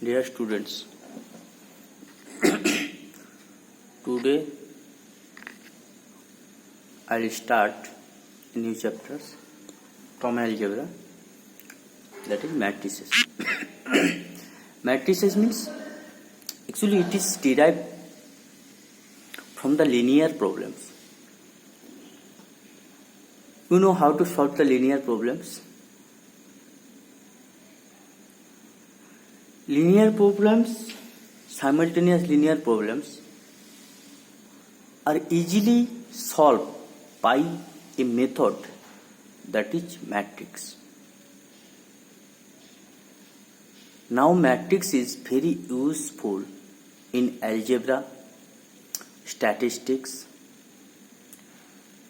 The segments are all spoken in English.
Dear students, today I'll start a new chapters from algebra, that is matrices. Matrices means actually it is derived from the linear problems. You know how to solve the linear problems? Linear problems, simultaneous linear problems are easily solved by a method that is matrix. Now matrix is very useful in algebra, statistics,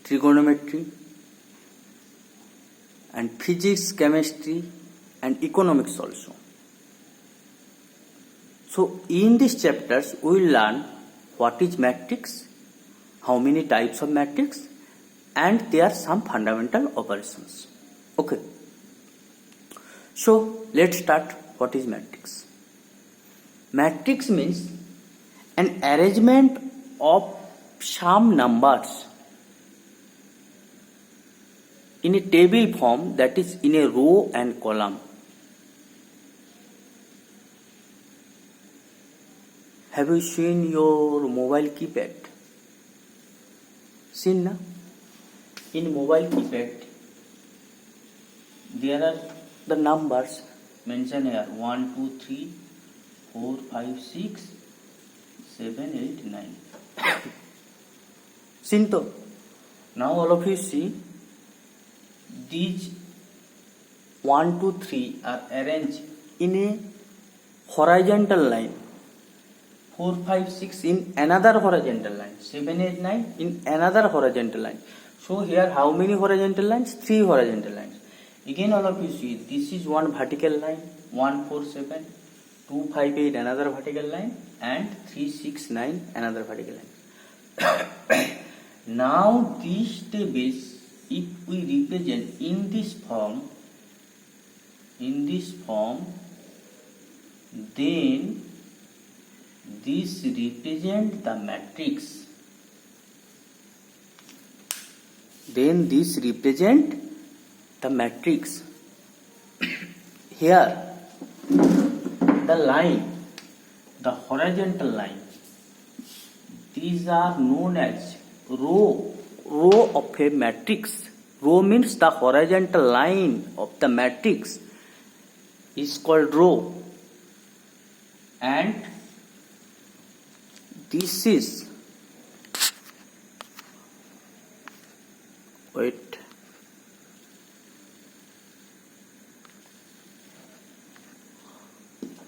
trigonometry and physics, chemistry and economics also. So in these chapters we will learn what is matrix, how many types of matrix, and there are some fundamental operations. Okay. So let's start. What is matrix? Matrix means an arrangement of some numbers in a table form, that is in a row and column. Have you seen your mobile keypad? Seen, na? In mobile keypad, there are the numbers mentioned here: 1, 2, 3, 4, 5, 6, 7, 8, 9. Seen to? Now all of you see, these 1, 2, 3 are arranged in a horizontal line. 4, 5, 6 in another horizontal line, 7, 8, 9 in another horizontal line. So here how many horizontal lines? 3 horizontal lines. Again all of you see, this is one vertical line, 1, 4, 7, 2, 5, 8 another vertical line, and 3, 6, 9 another vertical line. Now these tables, if we represent in this form, then this represent the matrix. Then this represent the matrix. Here the line, the horizontal line, these are known as row of a matrix. Row means the horizontal line of the matrix is called row, and this is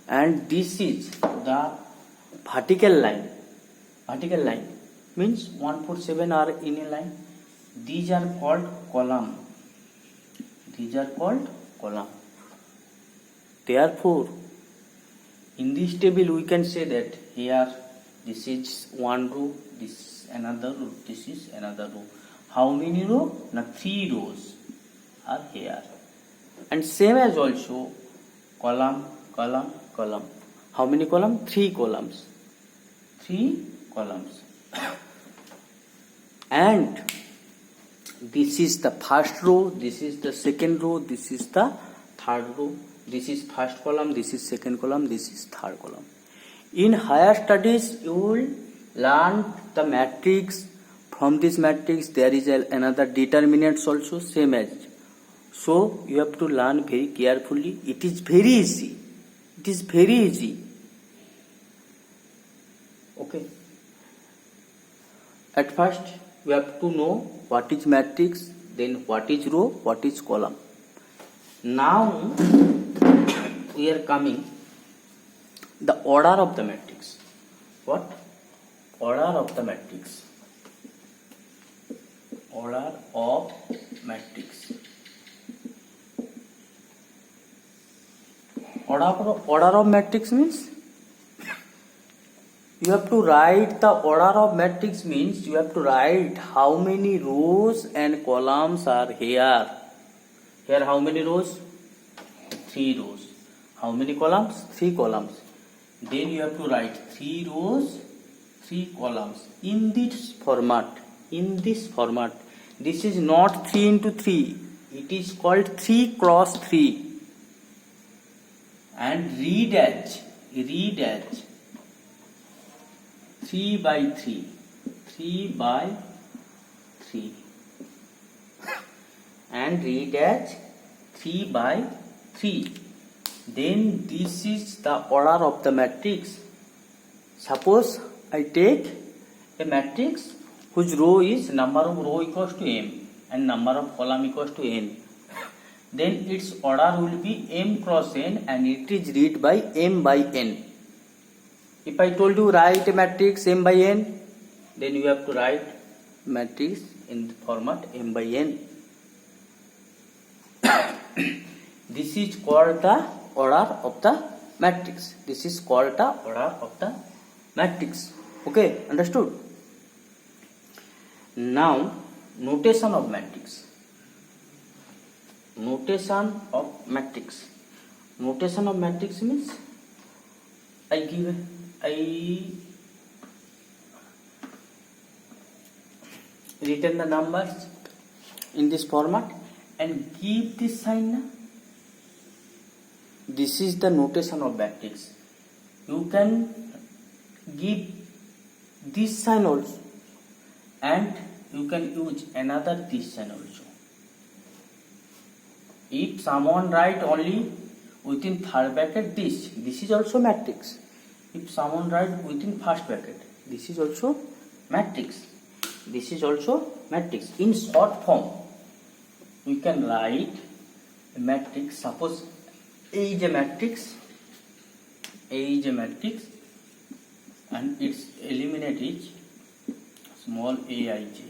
and this is the vertical line. Vertical line means 1, 4, 7 are in a line. These are called column. Therefore, in this table we can say that here this is one row, this is another row, this is another row. How many rows? Now 3 rows are here. And same as also column. How many columns? 3 columns. 3 columns. And this is the first row, this is the second row, this is the third row. This is first column, this is second column, this is third column. In higher studies, you will learn the matrix. From this matrix, there is another determinants also, same as. So, you have to learn very carefully. It is very easy. Okay. At first, you have to know what is matrix, then what is row, what is column. Now, we are coming the order of the matrix. What? Order of the matrix. Order of matrix. Order of matrix means you have to write the order of matrix, means you have to write how many rows and columns are here. Here how many rows? 3 rows. How many columns? 3 columns. then you have to write 3 rows, 3 columns in this format. This is not 3 into 3. It is called 3 cross 3. And read as 3 by 3. And read as 3 by 3. Then this is the order of the matrix. Suppose I take a matrix whose row is number of row equals to m and number of column equals to n. Then its order will be m cross n and it is read by m by n. If I told you write a matrix m by n, then you have to write matrix in the format m by n. This is called the order of the matrix. Okay, understood? Now, notation of matrix. Notation of matrix means I written the numbers in this format and give this sign. This is the notation of matrix. You can give this sign also and you can use another this sign also. If someone write only within third bracket this is also matrix. If someone write within first bracket, this is also matrix. In short form, we can write a matrix. Suppose A is a matrix and its element is small aij.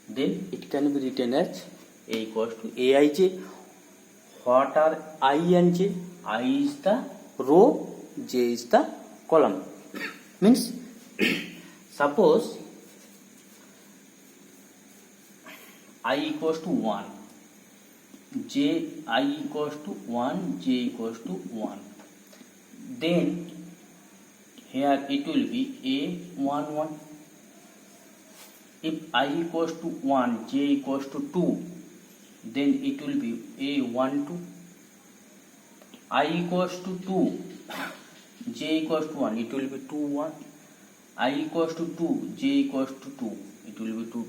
Then it can be written as A equals to aij. What are I and j? I is the row, j is the column. Means suppose I equals to 1, I equals to 1, j equals to 1. Then here it will be A1 1. If I equals to 1, j equals to 2, then it will be A1 2. I equals to 2, j equals to 1, it will be 2 1. I equals to 2, j equals to 2, it will be 2 2.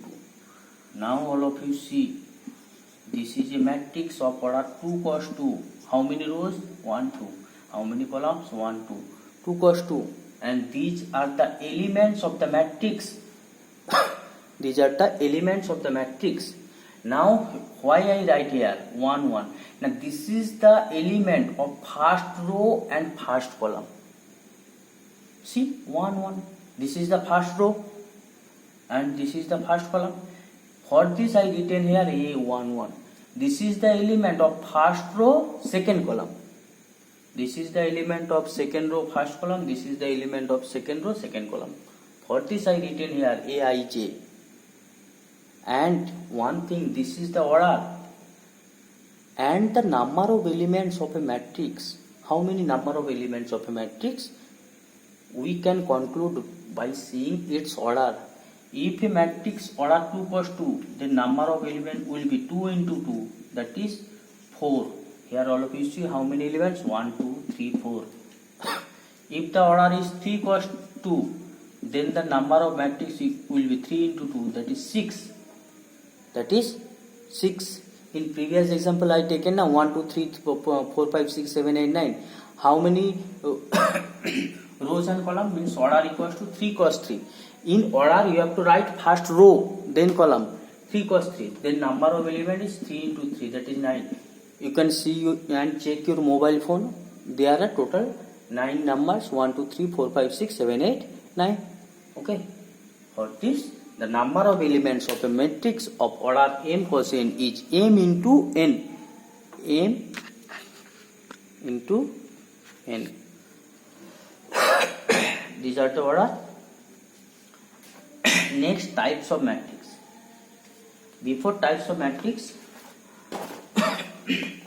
Now all of you see, this is a matrix of order 2 cross 2. How many rows? 1 2. How many columns? 1 2. 2 cross 2. And these are the elements of the matrix. Now why I write here 1 1? Now this is the element of first row and first column. See 1 1. This is the first row and this is the first column. For this I written here A1 1. This is the element of first row, second column. This is the element of second row, first column. This is the element of second row, second column. For this I written here Aij. And one thing, this is the order. And the number of elements of a matrix. How many number of elements of a matrix? We can conclude by seeing its order. If a matrix order 2 cross 2, the number of elements will be 2 into 2, that is 4. Here all of you see how many elements? 1, 2, 3, 4. If the order is 3 cross 2, then the number of matrix will be 3 into 2, that is 6. In previous example I taken now 1, 2, 3, 4, 5, 6, 7, 8, 9. How many rows and column? Means order equals to 3 cross 3. In order you have to write first row, then column, 3 cross 3. Then number of element is 3 into 3, that is 9. You can see and check your mobile phone. There are total 9 numbers, 1, 2, 3, 4, 5, 6, 7, 8, 9. Okay. For this, the number of elements of a matrix of order m cross n is m into n. M into n. These are the order. Next, types of matrix. Before types of matrix, we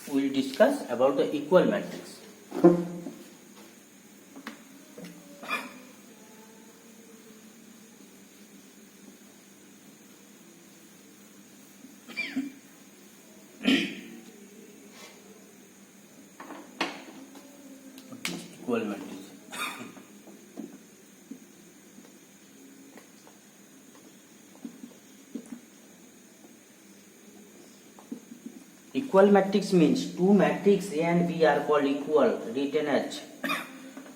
will discuss about the equal matrix. equal matrix. Equal matrix means two matrix A and B are called equal, written as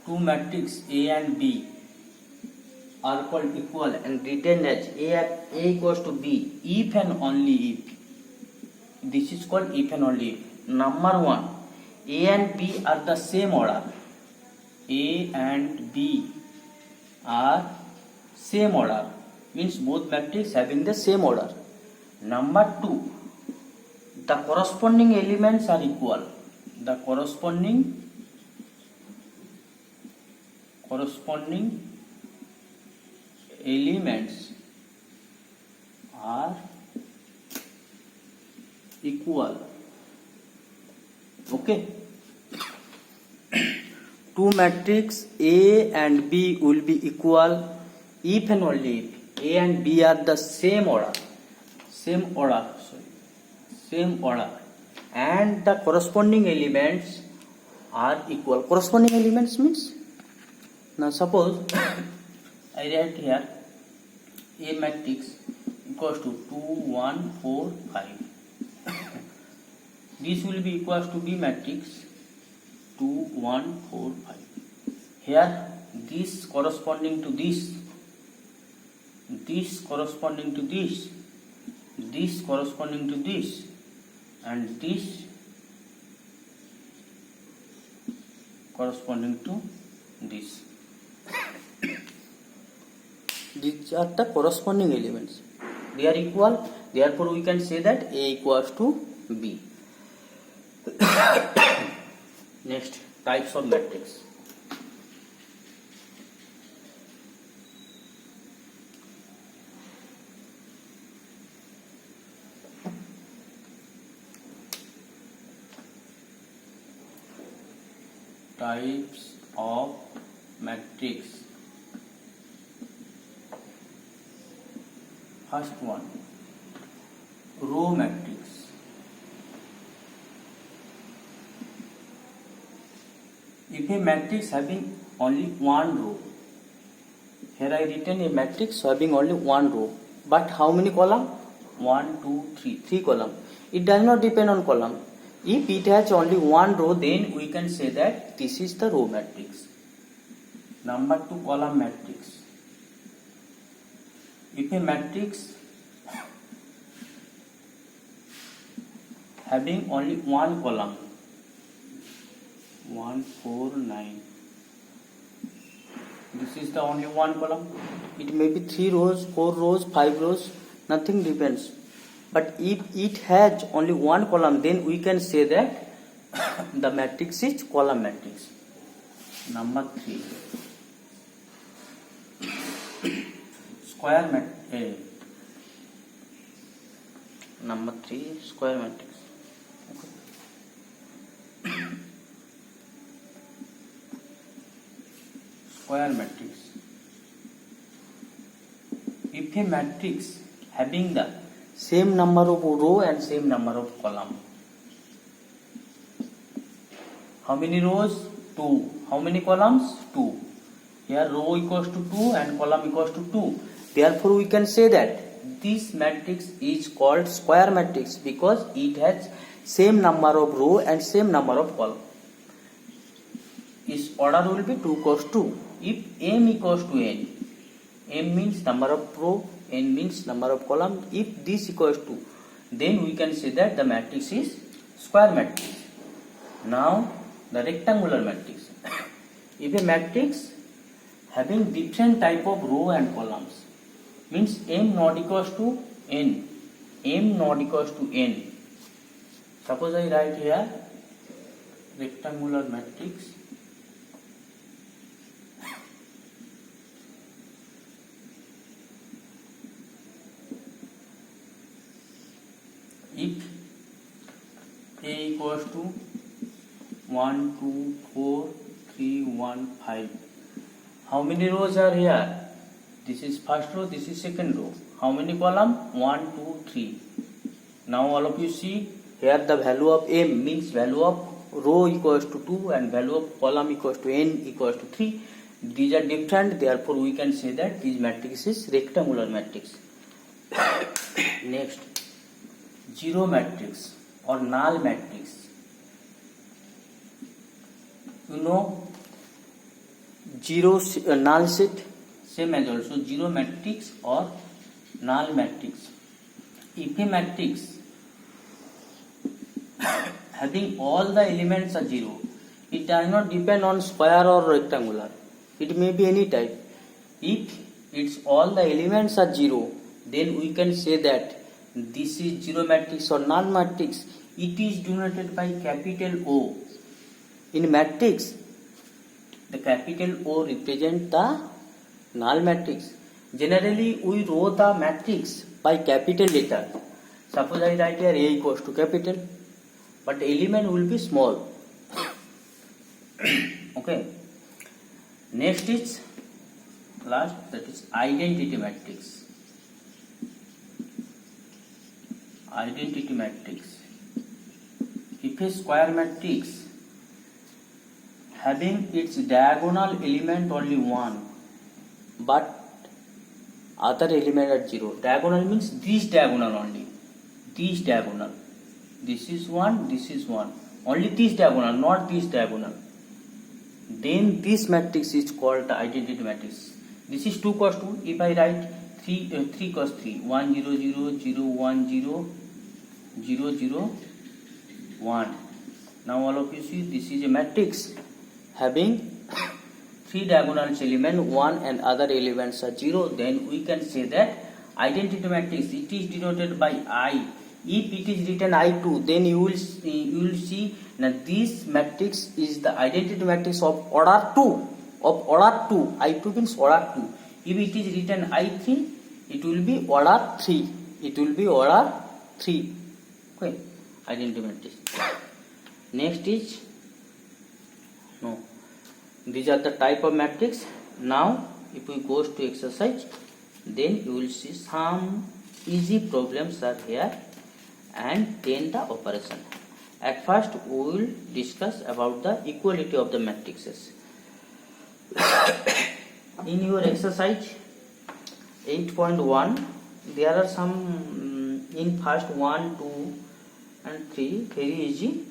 two matrix A and B are called equal and written as A equals to B if and only if. This is called if and only if. Number one, A and B are the same order. A and B are same order, means both matrix having the same order. Number two, the corresponding elements are equal. The corresponding elements are equal. Okay. Two matrix A and B will be equal if and only if A and B are the same order, and the corresponding elements are equal. Corresponding elements means, now suppose I write here A matrix equals to 2, 1, 4, 5. This will be equals to B matrix 2, 1, 4, 5. Here this corresponding to this corresponding to this corresponding to this, and this corresponding to this. These are the corresponding elements. They are equal, therefore we can say that A equals to B. Next, types of matrix. Types of matrix. First one, row matrix. If a matrix having only one row, here I written a matrix having only one row, but how many column? 1, 2, 3, 3 column. It does not depend on column. If it has only one row, then we can say that this is the row matrix. Number 2, column matrix. If a matrix having only one column, 1, 4, 9, this is the only one column. It may be 3 rows, 4 rows, 5 rows, nothing depends. But if it has only one column, then we can say that the matrix is column matrix. Number 3, square matrix. Number 3, square matrix. Square matrix. If a matrix having the same number of row and same number of column. How many rows? 2. How many columns? 2. Here row equals to 2 and column equals to 2. Therefore we can say that this matrix is called square matrix because it has same number of row and same number of column. Its order will be 2 cross 2. If m equals to n, m means number of row, n means number of column. If this equals to, then we can say that the matrix is square matrix. Now the rectangular matrix. If a matrix having different type of row and columns, means m not equals to n, m not equals to n. Suppose I write here rectangular matrix. If A equals to 1, 2, 4, 3, 1, 5. How many rows are here? This is first row, this is second row. How many column? 1, 2, 3. Now all of you see here the value of m means value of row equals to 2 and value of column equals to n equals to 3. These are different, therefore we can say that this matrix is rectangular matrix. Next, zero matrix or null matrix. You know zero null set, same as also zero matrix or null matrix. If a matrix having all the elements are zero, it does not depend on square or rectangular. It may be any type. If its all the elements are zero, then we can say that this is zero matrix or null matrix. It is denoted by capital O. In matrix, the capital O represents the null matrix. Generally, we wrote the matrix by capital letter. Suppose I write here A equals to capital, but element will be small. Okay. Next is last, that is identity matrix. Identity matrix. If a square matrix having its diagonal element only 1 but other element at 0. Diagonal means this diagonal only. This diagonal. This is 1, this is 1. Only this diagonal, not this diagonal. Then this matrix is called the identity matrix. This is 2 cos 2. If I write 3 cos 3, 1 0 0 0 1 0 0 0 1. Now all of you see this is a matrix having 3 diagonal elements, 1 and other elements are 0. Then we can say that identity matrix, it is denoted by I. If it is written I2, then you will see that this matrix is the identity matrix of order 2. Of order 2. I2 means order 2. If it is written I3, it will be order 3. It will be order 3. Okay. Identity matrix. Next is these are the type of matrix. Now if we go to exercise, then you will see some easy problems are here and then the operation. At first we will discuss about the equality of the matrices. In your exercise 8.1 there are some in first 1, 2 and 3 very easy.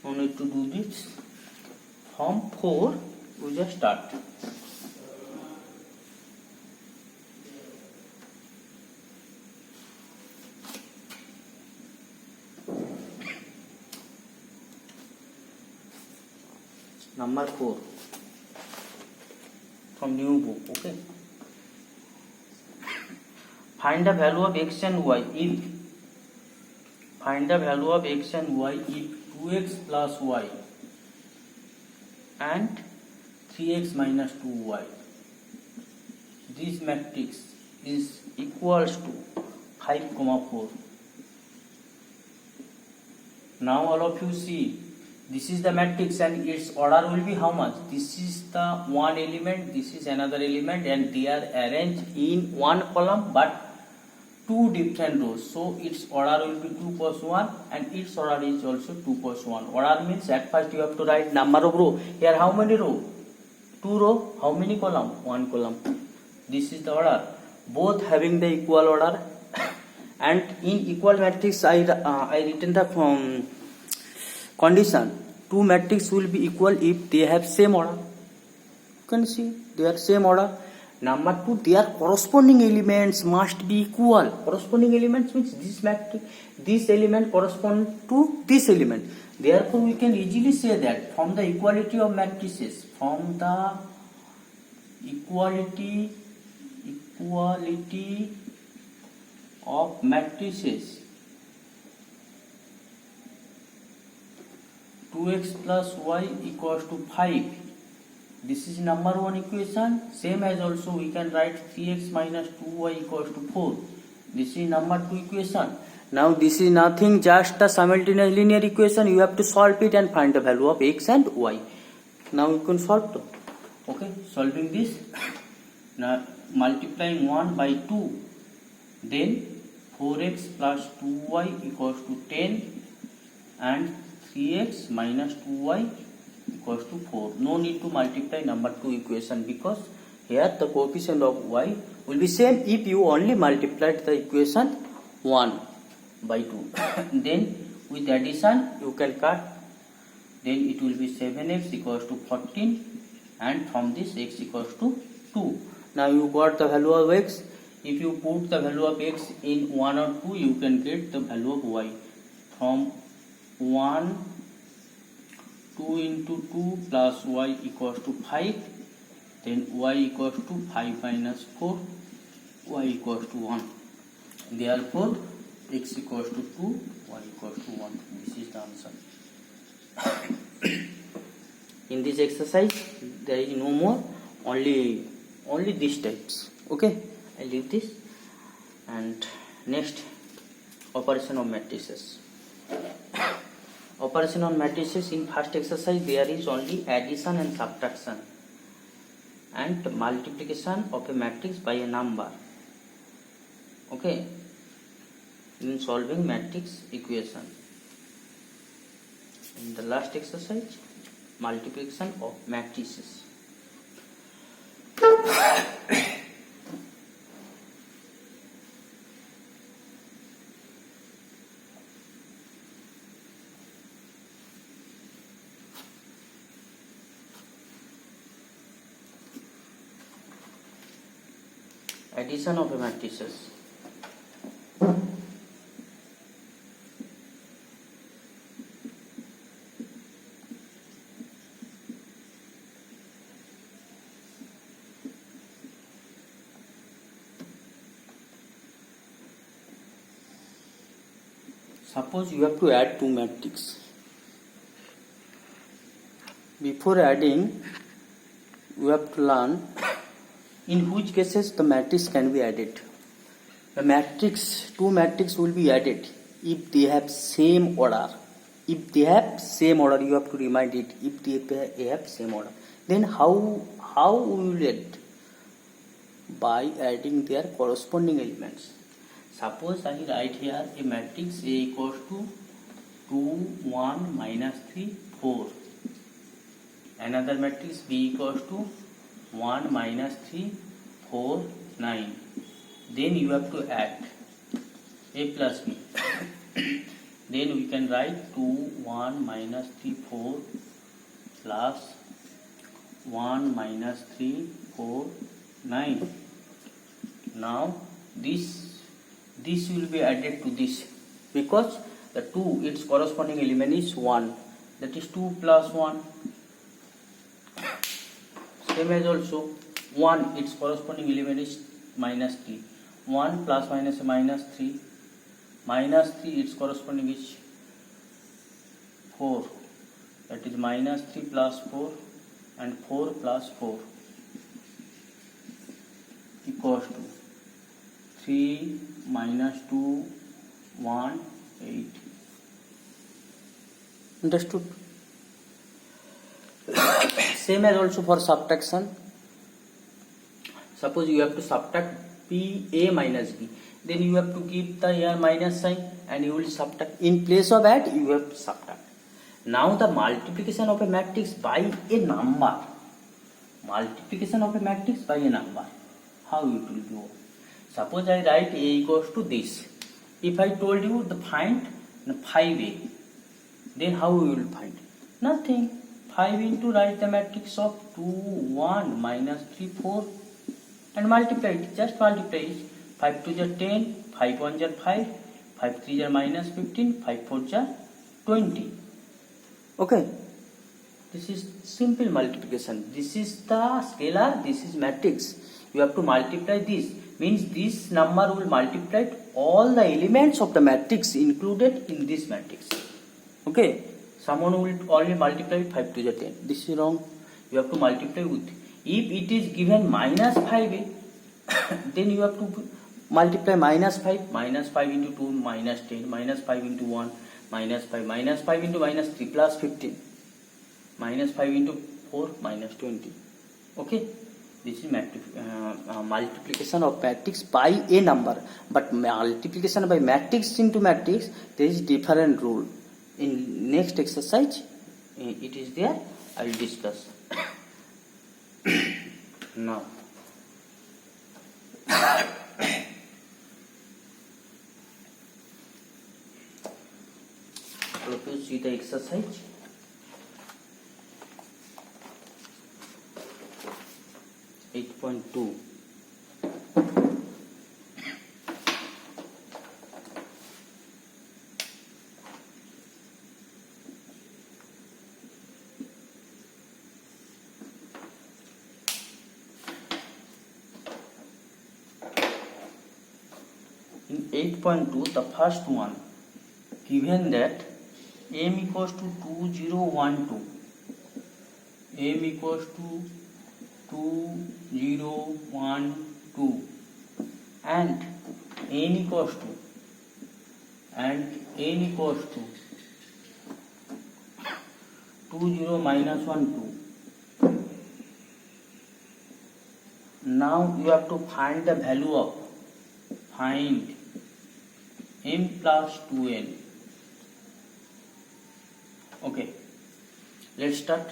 No need to do this. From 4 we just start. Number 4 from new book. Okay. Find the value of x and y if find the value of x and y if 2x plus y and 3x minus 2y. This matrix is equals to 5, 4. Now all of you see this is the matrix and its order will be how much? This is the one element, this is another element, and they are arranged in one column but two different rows. So its order will be 2 plus 1 and its order is also 2 plus 1. Order means at first you have to write number of row. Here how many row? 2 row. How many column? 1 column. This is the order. Both having the equal order. And in equal matrix I written the condition. Two matrix will be equal if they have same order. You can see they are same order. Number 2, their corresponding elements must be equal. Corresponding elements means this matrix, this element correspond to this element. Therefore, we can easily say that from the equality of matrices, from the equality of matrices, 2x plus y equals to 5. This is number 1 equation. Same as also we can write 3x minus 2y equals to 4. This is number 2 equation. Now this is nothing, just a simultaneous linear equation. You have to solve it and find the value of x and y. Now you can solve it. Okay, solving this. Now multiplying 1 by 2. Then 4x plus 2y equals to 10 and 3x minus 2y equals to 4. No need to multiply number 2 equation because here the coefficient of y will be same if you only multiplied the equation 1 by 2. Then with addition you can cut, then it will be 7x equals to 14 and from this x equals to 2. Now you got the value of x. If you put the value of x in 1 or 2, you can get the value of y. From 1, 2 into 2 plus y equals to 5. Then y equals to 5 minus 4, y equals to 1. Therefore, x equals to 2, y equals to 1. This is the answer. In this exercise, there is no more, only these types. Okay, I leave this. And next, operation of matrices. Operation on matrices, in first exercise there is only addition and subtraction and multiplication of a matrix by a number. Okay, in solving matrix equation. In the last exercise, multiplication of matrices. Addition of a matrices. Suppose you have to add two matrices. Before adding, you have to learn in which cases the matrix can be added. The matrix, two matrices will be added if they have same order. If they have same order, you have to remind it. If they have same order, then how we will add? By adding their corresponding elements. Suppose I write here a matrix A equals to 2, 1, minus 3, 4. Another matrix B equals to 1, minus 3, 4, 9. Then you have to add A plus B. Then we can write 2, 1, minus 3, 4 plus 1, minus 3, 4, 9. Now this will be added to this because the 2, its corresponding element is 1. That is 2 plus 1. Same as also 1, its corresponding element is minus 3. 1 plus minus minus 3. Minus 3, its corresponding is 4. That is minus 3 plus 4 and 4 plus 4 equals to 3 minus 2, 1, 8. Understood? Same as also for subtraction. Suppose you have to subtract B, A minus B. Then you have to give the here minus sign and you will subtract. In place of add, you have to subtract. Now the multiplication of a matrix by a number. Multiplication of a matrix by a number. How it will go? Suppose I write A equals to this. If I told you the find 5A, then how we will find? Nothing. 5 into write the matrix of 2, 1, minus 3, 4 and multiply it. Just multiply it. 5 2 are 10, 5 1 are 5, 5 3 are minus 15, 5 4 are 20. Okay. This is simple multiplication. This is the scalar, this is matrix. You have to multiply this. Means this number will multiply all the elements of the matrix included in this matrix. Okay. Someone will only multiply 5 to the 10. This is wrong. You have to multiply with. If it is given minus 5a, then you have to multiply minus 5. Minus 5 into 2, minus 10. Minus 5 into 1, minus 5. Minus 5 into minus 3, plus 15. Minus 5 into 4, minus 20. Okay. This is multiplication of matrix by a number. But multiplication by matrix into matrix, there is different rule. In next exercise, it is there. I will discuss. Now, let us see the exercise. Eight point two. 8.2, the first one, given that m equals to 2012, m equals to 2012 and n equals to 20 minus 1 2. Now you have to find the value of m plus 2n. Okay, let's start.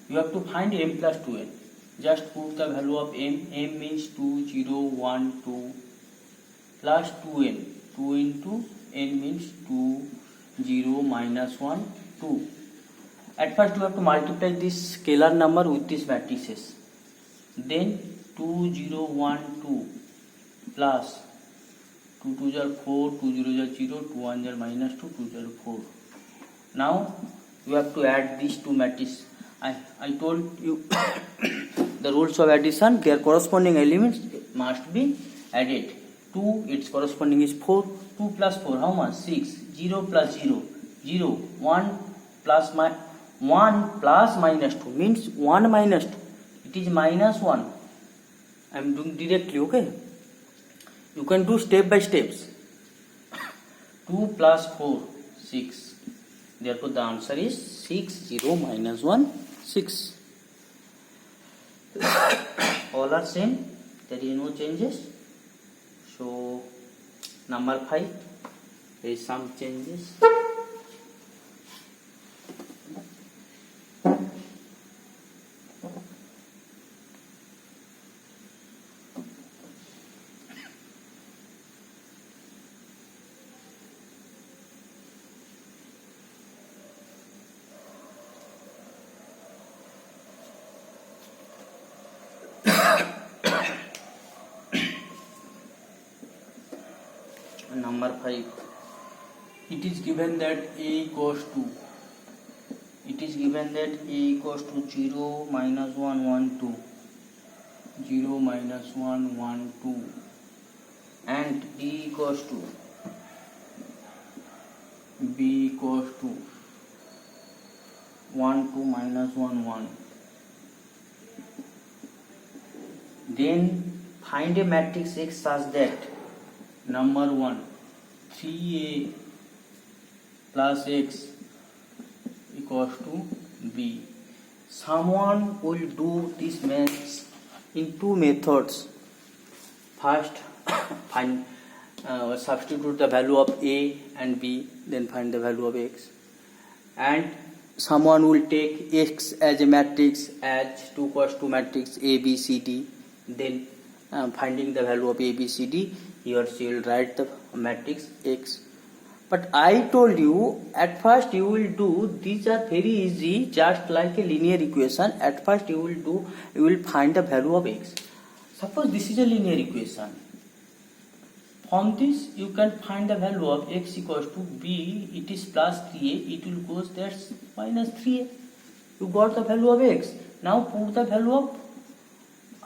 You have to find m plus 2n. Just put the value of m. M means 2012 plus 2n. 2 into n means 20 minus 1 2. At first you have to multiply this scalar number with these matrices. Then 2012 plus 2 2s are 4, 2 0s are 0, 2 1s are minus 2, 2 0 4. Now you have to add these two matrices. I told you the rules of addition, their corresponding elements must be added. 2, its corresponding is 4. 2 plus 4, how much? 6. 0 plus 0, 0. 1 plus minus 2 means 1 minus 2. It is minus 1. I am doing directly, okay? You can do step by steps. 2 plus 4, 6. Therefore, the answer is 6. 0 minus 1, 6. All are same. There is no changes. So, number 5, there is some changes. Number 5, it is given that a equals to 0 minus 1 1 2, 0 minus 1 1 2 and b equals to 1 2 minus 1 1. Then find a matrix X such that number 1, 3a plus x equals to b. Someone will do this maths in two methods. First, substitute the value of a and b, then find the value of x. And someone will take x as a matrix, as 2 cross 2 matrix a b c d, then finding the value of a b c d, he or she will write the matrix X. But I told you at first you will do, these are very easy, just like a linear equation. At first you will find the value of X. Suppose this is a linear equation. From this you can find the value of X equals to b, it is plus 3a, it will goes there minus 3a. You got the value of X. Now put the value of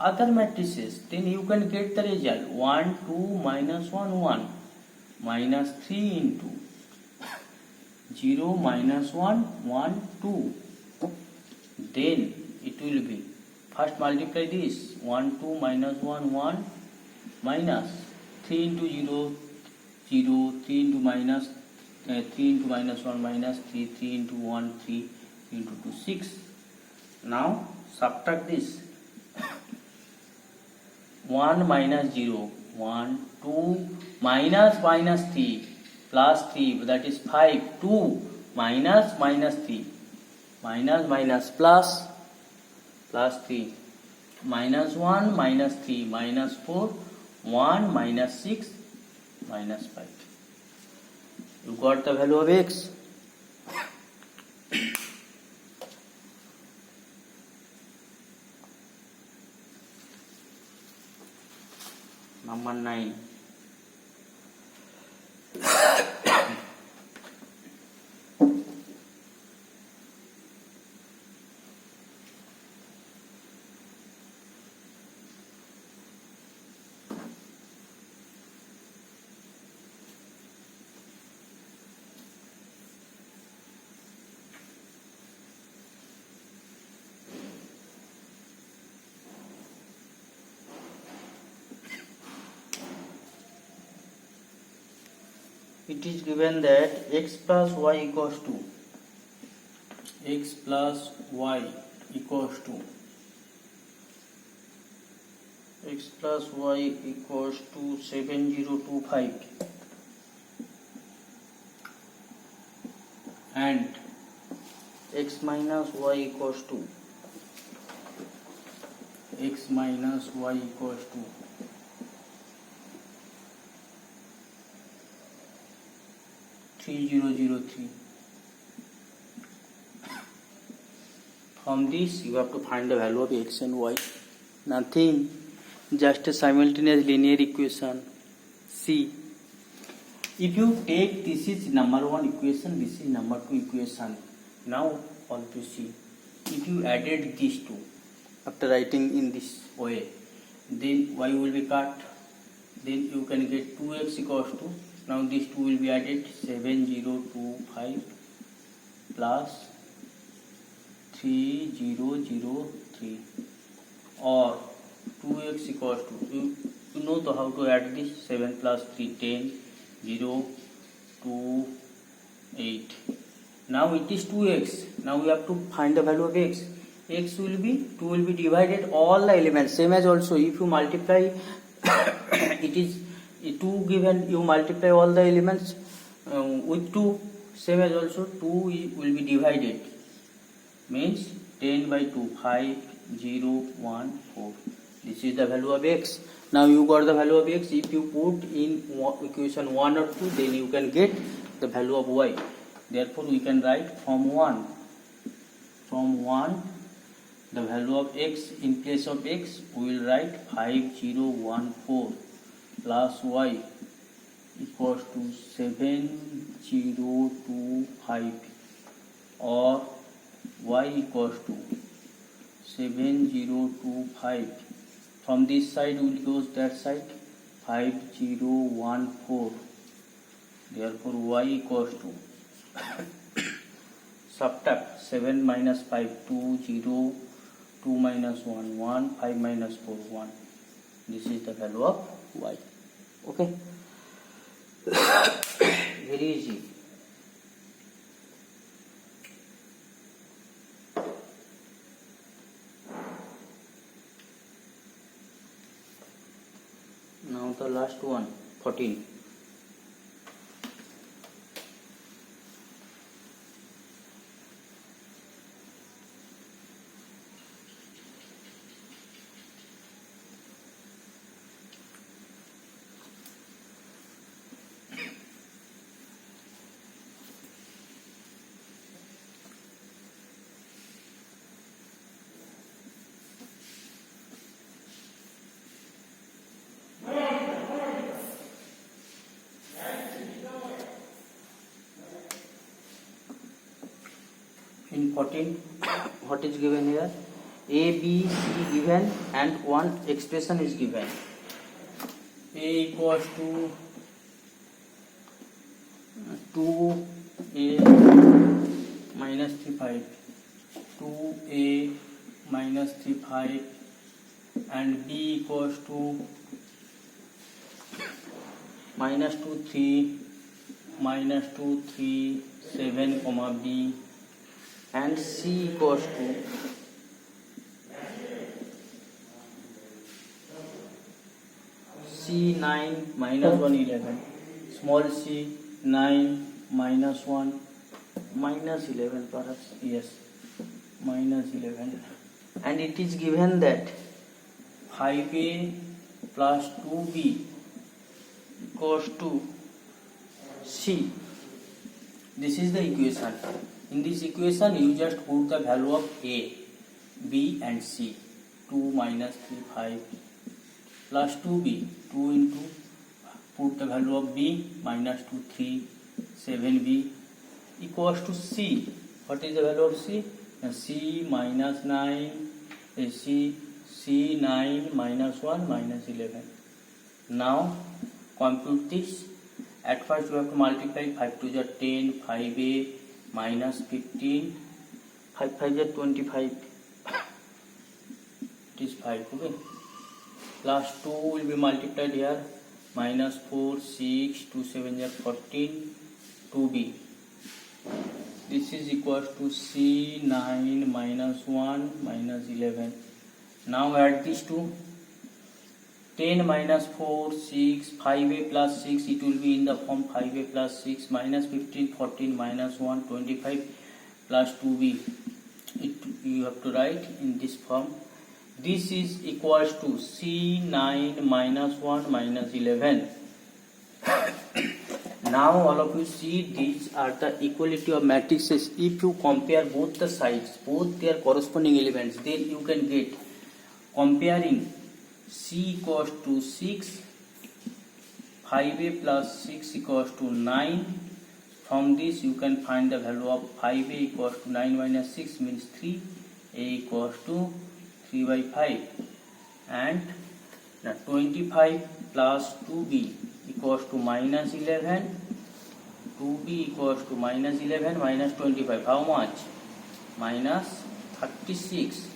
other matrices, then you can get the result 1 2 minus 1 1 minus 3 into 0 minus 1 1 2. Then it will be, first multiply this 1 2 minus 1 1 minus 3 into 0 0, 3 into minus 3 into minus 1 minus 3, 3 into 1 3, 3 into 2 6. Now subtract this. 1 minus 0, 1, 2, minus 3, plus 3, that is 5, 2, minus minus 3, minus minus plus, plus 3, minus 1 minus 3, minus 4, 1 minus 6, minus 5. You got the value of x. Number 9. It is given that x plus y equals to x plus y equals to x plus y equals to 7025 and x minus y equals to x minus y equals to 3003. From this you have to find the value of x and y. Nothing, just a simultaneous linear equation. See, if you take this is number 1 equation, this is number 2 equation. Now all to see, if you added these two after writing in this way, then y will be cut, then you can get 2x equals to, now these two will be added, 7025 plus 3003, or 2x equals to, you know to how to add this, 7 plus 3, 10, 0, 2, 8. Now it is 2x. Now we have to find the value of x. X will be, 2 will be divided all the elements, same as also if you multiply it is 2 given, you multiply all the elements with 2, same as also 2 will be divided, means 10 by 2, 5, 0, 1, 4. This is the value of x. Now you got the value of x. If you put in equation 1 or 2, then you can get the value of y. Therefore we can write from 1 the value of x. In place of x we will write 5014 plus y equals to 7025, or y equals to 7025. From this side we will close that side, 5014. Therefore y equals to subtract 7 minus 5, 2, 0, 2 minus 1, 1, 5 minus 4, 1. This is the value of y. Okay. Very easy. Now the last one, 14. In 14, what is given here? A, B, C given and one expression is given. A equals to 2A minus 35, 2A minus 35, and B equals to minus 2, 3, minus 2, 3, 7, comma B, and C equals to C 9 minus 1, 11, small c 9 minus 1 minus 11 perhaps, yes, minus 11, and it is given that 5a plus 2b equals to c. This is the equation. In this equation you just put the value of a, b and c. 2 minus 3 5 plus 2b, 2 into, put the value of b, minus 2 3 7b equals to c. What is the value of c? C minus 9, c 9 minus 1 minus 11. Now compute this. At first you have to multiply 5 to the 10, 5a minus 15, 5 5 is 25, it is 5, okay, plus 2 will be multiplied here, minus 4, 6, 2 7 is 14, 2b. This is equals to c 9 minus 1 minus 11. Now add these two. 10 minus 4, 6, 5a plus 6, it will be in the form 5a plus 6, minus 15, 14, minus 1, 25, plus 2b. You have to write in this form. This is equals to c9 minus 1 minus 11. Now all of you see, these are the equality of matrices. If you compare both the sides, both their corresponding elements, then you can get, comparing c equals to 6, 5a plus 6 equals to 9. From this you can find the value of 5a equals to 9 minus 6 means 3, a equals to 3 by 5, and 25 plus 2b equals to minus 11, 2b equals to minus 11 minus 25, how much? Minus 36,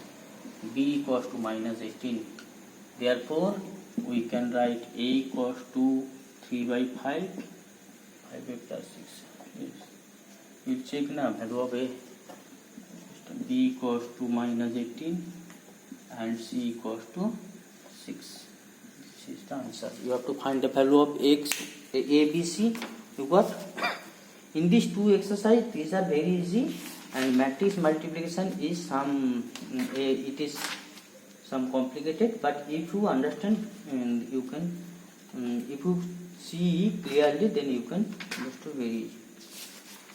b equals to minus 18. Therefore, we can write a equals to 3 by 5, 5a plus 6. Yes. We'll check now value of a. B equals to minus 18 and c equals to 6. This is the answer. You have to find the value of x, a, b, c. You got? In these two exercises, these are very easy, and matrix multiplication is it is some complicated, but if you understand and you can, if you see clearly, then you can understand very easy.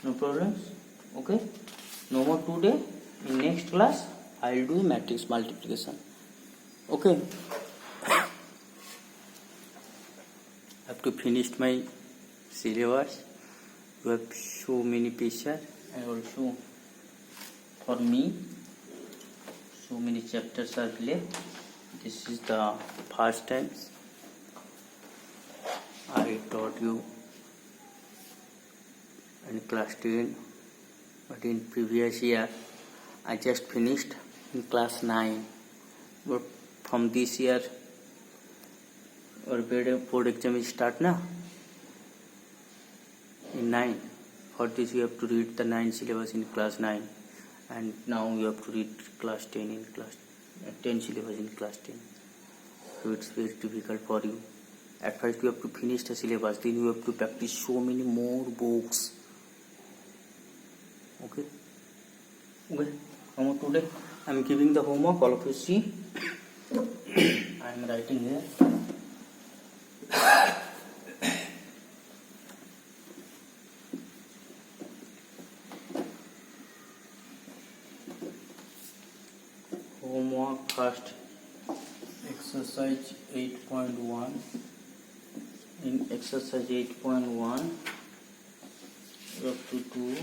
No problems. Okay. No more today. In next class, I will do matrix multiplication. Okay. I have to finish my syllabus. You have so many pictures, and also for me, so many chapters are left. This is the first time I taught you in class 10, but in previous year I just finished in class 9. But from this year our board exam is start now in 9. For this you have to read the 9 syllabus in class 9, and now you have to read class 10 in class 10 syllabus in class 10. So it's very difficult for you. At first you have to finish the syllabus, then you have to practice so many more books. Okay. Homework today. I am giving the homework. All of you see. I am writing here. Homework first. Exercise 8.1. In exercise 8.1, you have to do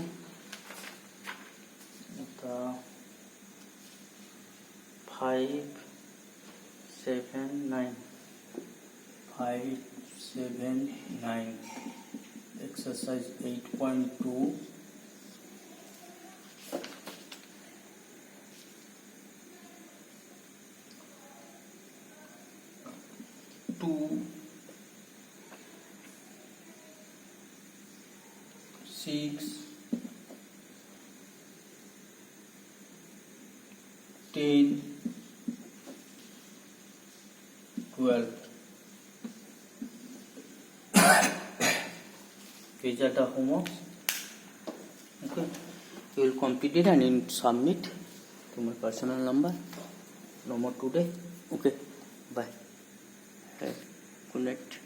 the 5, 7, 9. 5, 7, 9. Exercise 8.2. Two, 6, 10, 12. These are the homeworks. Okay. You will complete it and you submit to my personal number. No more today. Okay. Bye. Good night.